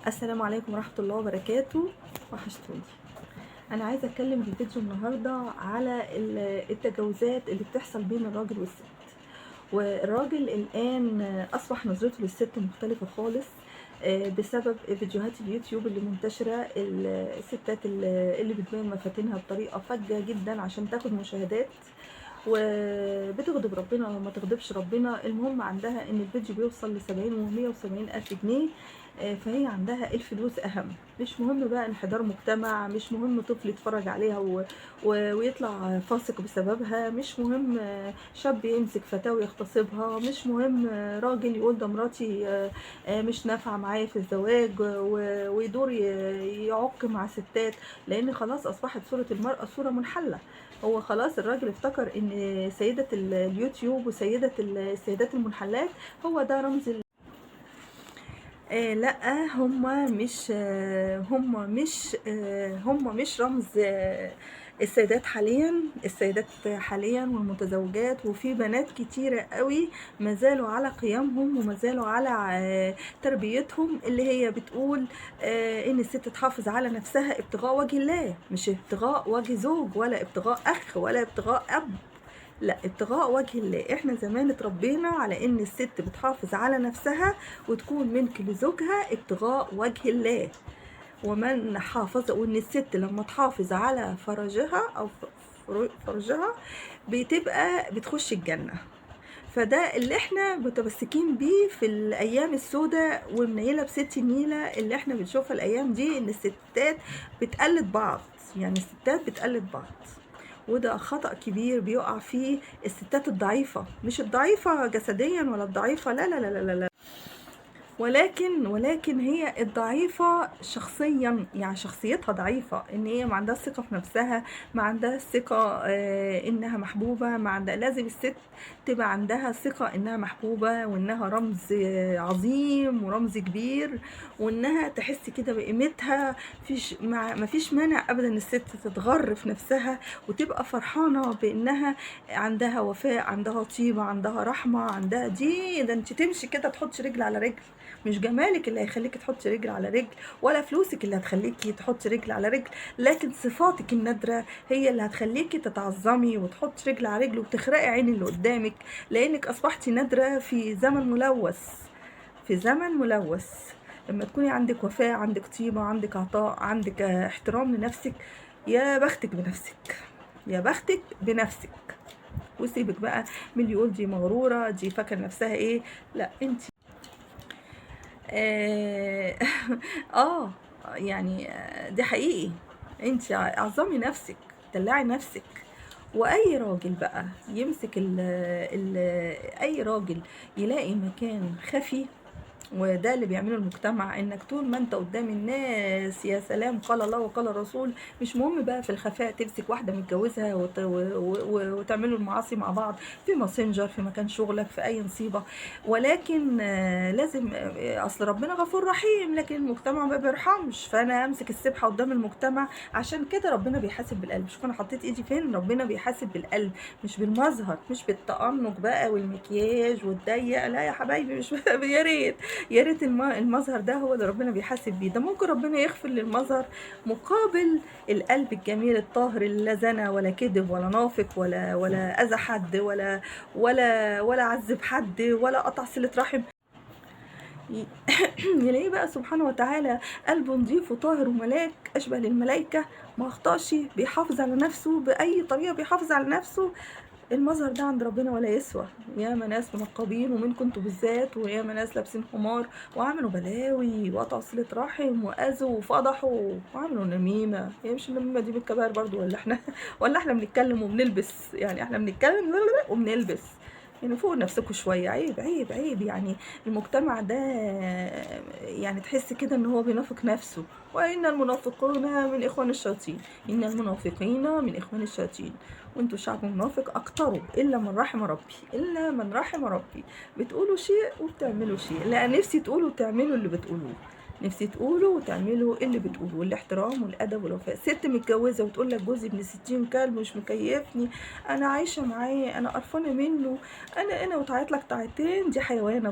السلام عليكم ورحمة الله وبركاته. وحشتوني. انا عايزة اتكلم في الفيديو النهاردة على التجاوزات اللي بتحصل بين الراجل والست. والراجل الان اصبح نظرته للست مختلفة خالص، بسبب فيديوهات اليوتيوب اللي منتشرة، الستات اللي بتبين مفاتنها بطريقة فجة جدا عشان تاخد مشاهدات، وبتغضب ربنا او ما تغضبش ربنا. المهم عندها ان الفيديو بيوصل ل70 و170 الف جنيه. فهي عندها الفلوس اهم، مش مهم بقى انحدار مجتمع، مش مهم طفل يتفرج عليها ويطلع فاسق بسببها، مش مهم شاب يمسك فتاة ويغتصبها، مش مهم راجل يقول ده مراتي مش نافعه معايا في الزواج ويدور يعق مع ستات، لان خلاص اصبحت صوره المرأة صوره منحله. هو خلاص الراجل افتكر ان سيدة اليوتيوب وسيدة السيدات المنحلات هو ده رمز لا، هم مش رمز السيدات حاليا. السيدات حاليا والمتزوجات، وفي بنات كتيرة قوي ما زالوا على قيامهم وما زالوا على تربيتهم، اللي هي بتقول ان الست تحافظ على نفسها ابتغاء وجه الله، مش ابتغاء وجه زوج ولا ابتغاء اخ ولا ابتغاء اب، لا، ابتغاء وجه الله. احنا زمان اتربينا على ان الست بتحافظ على نفسها وتكون ملك لزوجها ابتغاء وجه الله، ومن حافظ، وان الست لما تحافظ على فرجها او فرجها بتبقى بتخش الجنة. فده اللي احنا متمسكين بيه في الايام السوداء والنيله بست النيله اللي احنا بنشوفها الايام دي، ان الستات بتقلد بعض، يعني الستات بتقلد بعض، وده خطأ كبير بيقع فيه الستات الضعيفة، مش الضعيفة جسديا ولا الضعيفة، لا لا لا لا لا، ولكن هي الضعيفة شخصيا، يعني شخصيتها ضعيفة، ان هي ما عندهاش ثقة في نفسها، ما عندهاش ثقة انها محبوبة، ما عندها. لازم الست تبقى عندها ثقة انها محبوبة، وانها رمز عظيم ورمز كبير، وانها تحس كده بقيمتها. ما فيش مانع ابدا الست تتغر في نفسها وتبقى فرحانة بانها عندها وفاء، عندها طيبة، عندها رحمة، عندها ده انت تمشي كده تحط رجل على رجل. مش جمالك اللي هيخليكي تحطي رجل على رجل، ولا فلوسك اللي هتخليكي تحطي رجل على رجل، لكن صفاتك النادرة هي اللي هتخليكي تتعظمي وتحطي رجل على رجل وتخرقي عين اللي قدامك، لانك اصبحتي نادرة في زمن ملوث، في زمن ملوث. لما تكوني عندك وفاء، عندك طيبة، عندك عطاء، عندك احترام لنفسك، يا بختك بنفسك، يا بختك بنفسك. وسيبك بقى من اللي يقول دي مغرورة، دي فاكرة نفسها ايه. لا، انت اه يعني دي حقيقي، انت اعظمي نفسك، دلعي نفسك. واي راجل بقى يمسك ال اي راجل يلاقي مكان خفي، وده اللي بيعمله المجتمع، انك طول ما انت قدام الناس يا سلام قال الله وقال الرسول، مش مهم بقى في الخفاء تمسك واحده متجوزها وتعملوا المعاصي مع بعض في ماسنجر، في مكان شغلك، في اي نصيبه، ولكن لازم اصل ربنا غفور رحيم، لكن المجتمع ما بيرحمش، فانا امسك السبحه قدام المجتمع. عشان كده ربنا بيحاسب بالقلب. شوف انا حطيت ايدي فين، ربنا بيحاسب بالقلب، مش بالمظهر، مش بالتأنق بقى والمكياج والضيق، لا يا حبايبي، مش يا ريت، يا ريت المظهر ده هو اللي ربنا بيحاسب بيه. ده ممكن ربنا يغفر للمظهر مقابل القلب الجميل الطاهر اللي لا زنى ولا كذب ولا نافق ولا اذى حد ولا عذب حد ولا قطع صلة رحم. يلاقيه بقى سبحانه وتعالى قلبه نضيف وطاهر وملاك اشبه للملائكه، ما اخطاش، بيحافظ على نفسه باي طريقه، بيحافظ على نفسه. المظهر ده عند ربنا ولا يسوى. ياما ناس منقبين ومنكم انتوا بالذات، وياما ناس لابسين حمار وعملوا بلاوي وقطعوا صلة رحم واذوا وفضحوا وعملوا نميمه. هي مش النميمه دي بالكبائر برضو، ولا احنا ولا احنا بنتكلم وبنلبس؟ يعني احنا بنتكلم وبنلبس، يعني فوق نفسكم شويه، عيب عيب عيب. يعني المجتمع ده يعني تحس كده ان هو بينافق نفسه. وان المنافقون من اخوان الشياطين، ان المنافقين من اخوان الشياطين، وانتوا شعب منافق اكتروا الا من رحم ربي، الا من رحم ربي. بتقولوا شيء وبتعملوا شيء. لا، نفسي تقولوا وتعملوا اللي بتقولوه، نفسي تقولوا وتعملوا اللي بتقولوه، الاحترام والادب والوفاء. ست متجوزه وتقول لك جوزي ابن 60 كلب مش مكيفني، انا عايشه معاه، انا قرفانه منه، انا وتعيط لك تعيتين، دي حيوانه